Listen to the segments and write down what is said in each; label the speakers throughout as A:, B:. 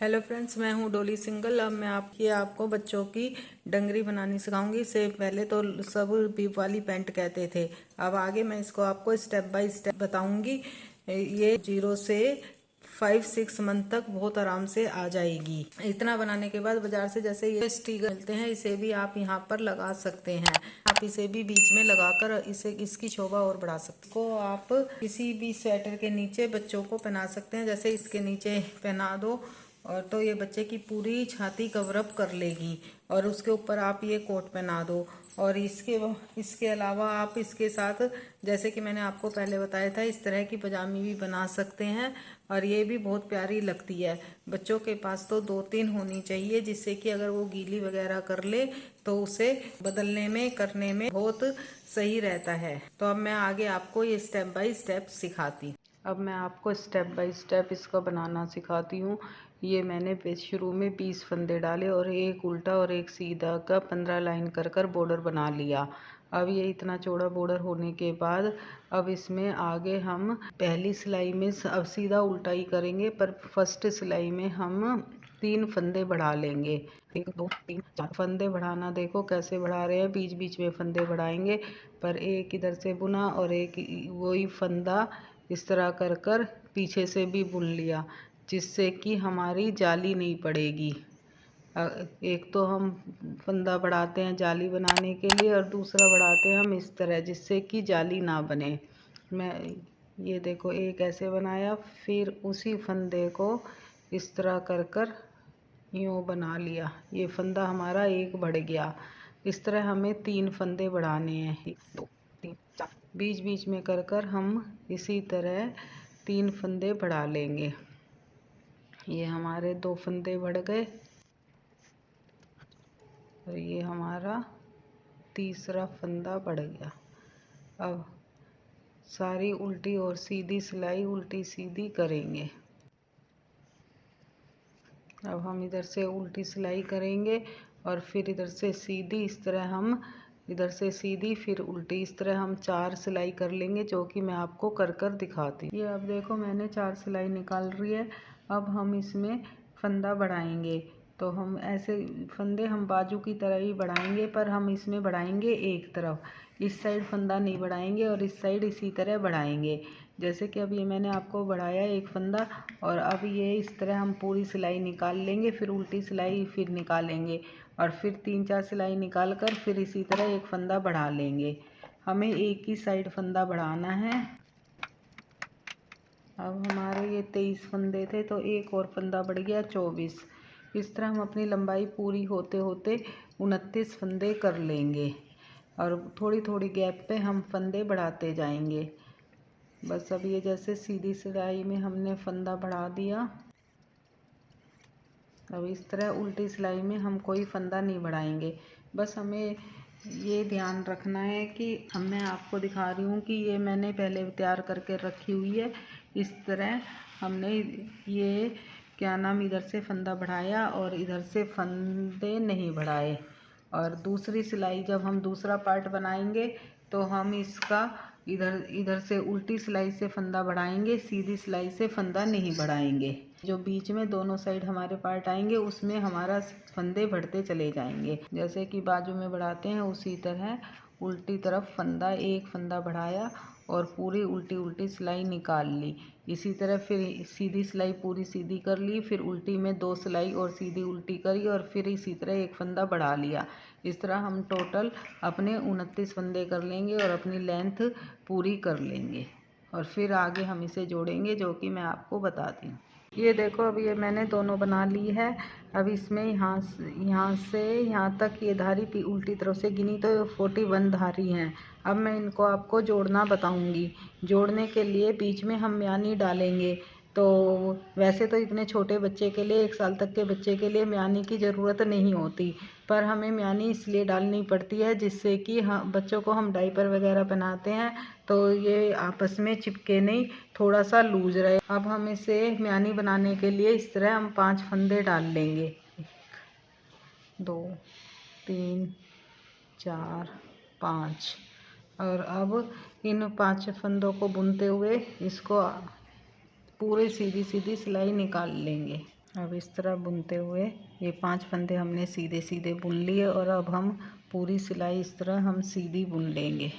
A: Hello friends, मैं हूं डोली सिंगल। अब मैं आपको बच्चों की डंगरी बनानी सिखाऊंगी। इससे पहले तो सब बीप वाली पैंट कहते थे। अब आगे मैं इसको आपको स्टेप बाय स्टेप बताऊंगी। ये 0 से 5-6 मंथ तक बहुत आराम से आ जाएगी। इतना बनाने के बाद बाजार से जैसे ये स्टिकर मिलते हैं, इसे भी आप यहाँ पर लगा सकते हैं। आप इसे भी बीच में लगाकर इसकी शोभा और बढ़ा सकते हैं। को आप किसी भी स्वेटर के नीचे बच्चों को पहना सकते हैं। जैसे इसके नीचे पहना दो और तो ये बच्चे की पूरी छाती कवर अप कर लेगी। और उसके ऊपर आप ये कोट पहना दो। और इसके अलावा आप इसके साथ, जैसे कि मैंने आपको पहले बताया था, इस तरह की पजामी भी बना सकते हैं। और ये भी बहुत प्यारी लगती है। बच्चों के पास तो 2-3 होनी चाहिए, जिससे कि अगर वो गीली वगैरह कर ले तो उसे बदलने में करने में बहुत सही रहता है। तो अब मैं आगे आपको ये स्टेप बाय स्टेप सिखाती। अब मैं आपको स्टेप बाय स्टेप इसका बनाना सिखाती हूँ। ये मैंने शुरू में 20 फंदे डाले और एक उल्टा और एक सीधा का 15 लाइन कर कर बॉर्डर बना लिया। अब ये इतना चौड़ा बॉर्डर होने के बाद अब इसमें आगे हम पहली सिलाई में अब सीधा उल्टा ही करेंगे, पर फर्स्ट सिलाई में हम 3 फंदे बढ़ा लेंगे। 1 2 3 4 फंदे बढ़ाना, देखो कैसे बढ़ा रहे हैं, बीच बीच में फंदे बढ़ाएंगे। पर एक इधर से बुना और एक वही फंदा इस तरह कर कर पीछे से भी बुन लिया, जिससे कि हमारी जाली नहीं पड़ेगी। एक तो हम फंदा बढ़ाते हैं जाली बनाने के लिए और दूसरा बढ़ाते हैं हम इस तरह, जिससे कि जाली ना बने। मैं ये देखो एक ऐसे बनाया, फिर उसी फंदे को इस तरह कर कर यूँ बना लिया। ये फंदा हमारा एक बढ़ गया। इस तरह हमें 3 फंदे बढ़ाने हैं। 1 2 3 4 बीच बीच में कर कर हम इसी तरह 3 फंदे बढ़ा लेंगे। ये हमारे 2 फंदे बढ़ गए और ये हमारा तीसरा फंदा बढ़ गया। अब सारी उल्टी और सीधी सिलाई उल्टी सीधी करेंगे। अब हम इधर से उल्टी सिलाई करेंगे और फिर इधर से सीधी, इस तरह हम इधर से सीधी फिर उल्टी, इस तरह हम 4 सिलाई कर लेंगे, जो कि मैं आपको कर कर दिखाती हूँ। ये अब देखो मैंने 4 सिलाई निकाल रही है। अब हम इसमें फंदा बढ़ाएंगे। तो हम ऐसे फंदे हम बाजू की तरह ही बढ़ाएंगे, पर हम इसमें बढ़ाएंगे एक तरफ। इस साइड फंदा नहीं बढ़ाएंगे और इस साइड इसी तरह बढ़ाएंगे। जैसे कि अब ये मैंने आपको बढ़ाया एक फंदा और अब ये इस तरह हम पूरी सिलाई निकाल लेंगे, फिर उल्टी सिलाई फिर निकालेंगे और फिर 3-4 सिलाई निकाल कर फिर इसी तरह एक फंदा बढ़ा लेंगे। हमें एक ही साइड फंदा बढ़ाना है। अब हमारे ये 23 फंदे थे तो एक और फंदा बढ़ गया 24। इस तरह हम अपनी लंबाई पूरी होते होते 29 फंदे कर लेंगे और थोड़ी थोड़ी गैप पे हम फंदे बढ़ाते जाएंगे। बस अब ये जैसे सीधी सिलाई में हमने फंदा बढ़ा दिया। अब इस तरह उल्टी सिलाई में हम कोई फंदा नहीं बढ़ाएंगे। बस हमें ये ध्यान रखना है कि मैं आपको दिखा रही हूँ कि ये मैंने पहले तैयार करके रखी हुई है। इस तरह हमने ये क्या नाम इधर से फंदा बढ़ाया और इधर से फंदे नहीं बढ़ाए। और दूसरी सिलाई जब हम दूसरा पार्ट बनाएंगे तो हम इसका इधर से उल्टी सिलाई से फंदा बढ़ाएंगे, सीधी सिलाई से फंदा नहीं बढ़ाएंगे। जो बीच में दोनों साइड हमारे पार्ट आएंगे उसमें हमारा फंदे बढ़ते चले जाएंगे। जैसे कि बाजू में बढ़ाते हैं उसी तरह उल्टी तरफ फंदा, एक फंदा बढ़ाया और पूरी उल्टी उल्टी सिलाई निकाल ली। इसी तरह फिर सीधी सिलाई पूरी सीधी कर ली, फिर उल्टी में 2 सिलाई और सीधी उल्टी करी और फिर इसी तरह एक फंदा बढ़ा लिया। इस तरह हम टोटल अपने 29 फंदे कर लेंगे और अपनी लेंथ पूरी कर लेंगे और फिर आगे हम इसे जोड़ेंगे, जो कि मैं आपको बताती हूँ। ये देखो अब ये मैंने दोनों बना ली है। अब इसमें यहाँ से यहाँ तक ये धारी उल्टी तरफ से गिनी तो 41 धारी हैं। अब मैं इनको आपको जोड़ना बताऊंगी। जोड़ने के लिए बीच में हम म्यानी डालेंगे। तो वैसे तो इतने छोटे बच्चे के लिए, 1 साल तक के बच्चे के लिए म्यानी की ज़रूरत नहीं होती, पर हमें म्यानी इसलिए डालनी पड़ती है जिससे कि बच्चों को हम डायपर वगैरह पहनाते हैं तो ये आपस में चिपके नहीं, थोड़ा सा लूज रहे। अब हम इसे म्यानी बनाने के लिए इस तरह हम 5 फंदे डाल लेंगे। 1 2 3 4 5। और अब इन 5 फंदों को बुनते हुए इसको पूरे सीधी सीधी सिलाई निकाल लेंगे। अब इस तरह बुनते हुए ये 5 फंदे हमने सीधे सीधे बुन लिए और अब हम पूरी सिलाई इस तरह हम सीधी बुन लेंगे।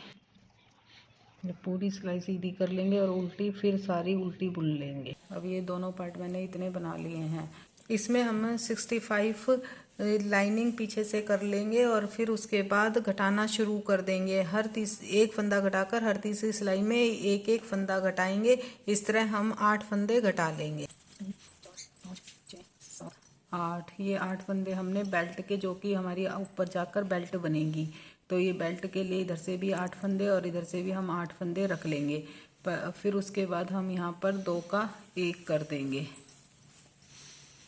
A: पूरी सिलाई सीधी कर लेंगे और उल्टी फिर सारी उल्टी बुन लेंगे। अब ये दोनों पार्ट मैंने इतने बना लिए हैं। इसमें हम 65 लाइनिंग पीछे से कर लेंगे और फिर उसके बाद घटाना शुरू कर देंगे। एक फंदा घटाकर हर तीसरी सिलाई में एक एक फंदा घटाएंगे। इस तरह हम 8 फंदे घटा लेंगे। 8 ये 8 फंदे हमने बेल्ट के, जो कि हमारी ऊपर जाकर बेल्ट बनेगी, तो ये बेल्ट के लिए इधर से भी 8 फंदे और इधर से भी हम 8 फंदे रख लेंगे। फिर उसके बाद हम यहाँ पर 2 का 1 कर देंगे।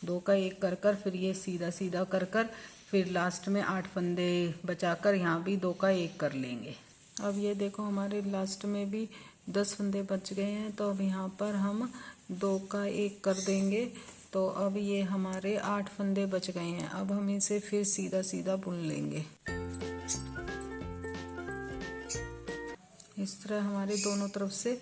A: 2 का 1 कर कर फिर ये सीधा सीधा कर कर फिर लास्ट में 8 फंदे बचाकर यहाँ भी 2 का 1 कर लेंगे। अब ये देखो हमारे लास्ट में भी 10 फंदे बच गए हैं, तो अब यहाँ पर हम 2 का 1 कर देंगे। तो अब ये हमारे 8 फंदे बच गए हैं। अब हम इसे फिर सीधा सीधा बुन लेंगे। इस तरह हमारे दोनों तरफ से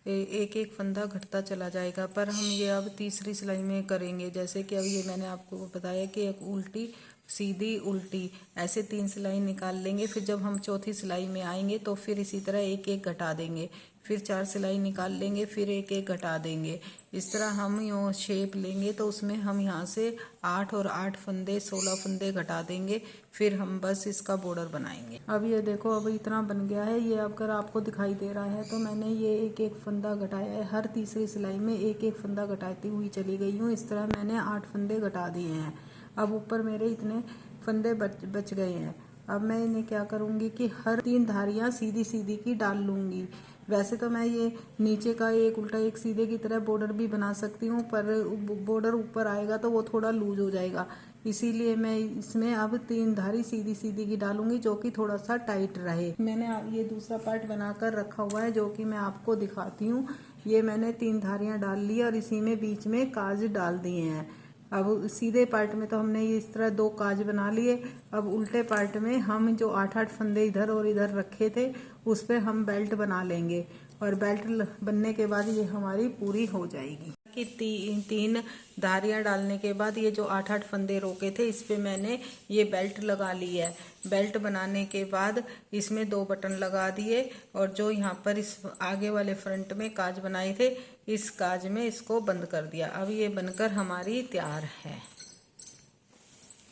A: एक एक फंदा घटता चला जाएगा। पर हम ये अब तीसरी सिलाई में करेंगे। जैसे कि अब ये मैंने आपको बताया कि एक उल्टी सीधी उल्टी ऐसे 3 सिलाई निकाल लेंगे। फिर जब हम चौथी सिलाई में आएंगे तो फिर इसी तरह एक एक घटा देंगे। फिर 4 सिलाई निकाल लेंगे, फिर एक एक घटा देंगे। इस तरह हम यूँ शेप लेंगे तो उसमें हम यहाँ से 8 और 8 फंदे 16 फंदे घटा देंगे। फिर हम बस इसका बॉर्डर बनाएंगे। अब ये देखो अब इतना बन गया है। ये अगर आपको दिखाई दे रहा है तो मैंने ये एक एक फंदा घटाया है। हर तीसरी सिलाई में एक एक फंदा घटाती हुई चली गई हूँ। इस तरह मैंने 8 फंदे घटा दिए हैं। अब ऊपर मेरे इतने फंदे बच गए हैं। अब मैं इन्हें क्या करूँगी कि हर 3 धारियाँ सीधी सीधी की डाल लूँगी। वैसे तो मैं ये नीचे का एक उल्टा एक सीधे की तरह बॉर्डर भी बना सकती हूँ, पर बॉर्डर ऊपर आएगा तो वो थोड़ा लूज हो जाएगा। इसीलिए मैं इसमें अब 3 धारी सीधी सीधी की डालूंगी, जो कि थोड़ा सा टाइट रहे। मैंने ये दूसरा पार्ट बनाकर रखा हुआ है, जो कि मैं आपको दिखाती हूँ। ये मैंने 3 धारियाँ डाल ली और इसी में बीच में काज डाल दिए हैं। अब सीधे पार्ट में तो हमने ये इस तरह 2 काज बना लिए। अब उल्टे पार्ट में हम जो 8-8 फंदे इधर और इधर रखे थे उस पे हम बेल्ट बना लेंगे और बेल्ट बनने के बाद ये हमारी पूरी हो जाएगी। कि 3 धारियां डालने के बाद ये जो 8-8 फंदे रोके थे इस पे मैंने ये बेल्ट लगा ली है। बेल्ट बनाने के बाद इसमें 2 बटन लगा दिए और जो यहाँ पर इस आगे वाले फ्रंट में काज बनाए थे इस काज में इसको बंद कर दिया। अब ये बनकर हमारी तैयार है।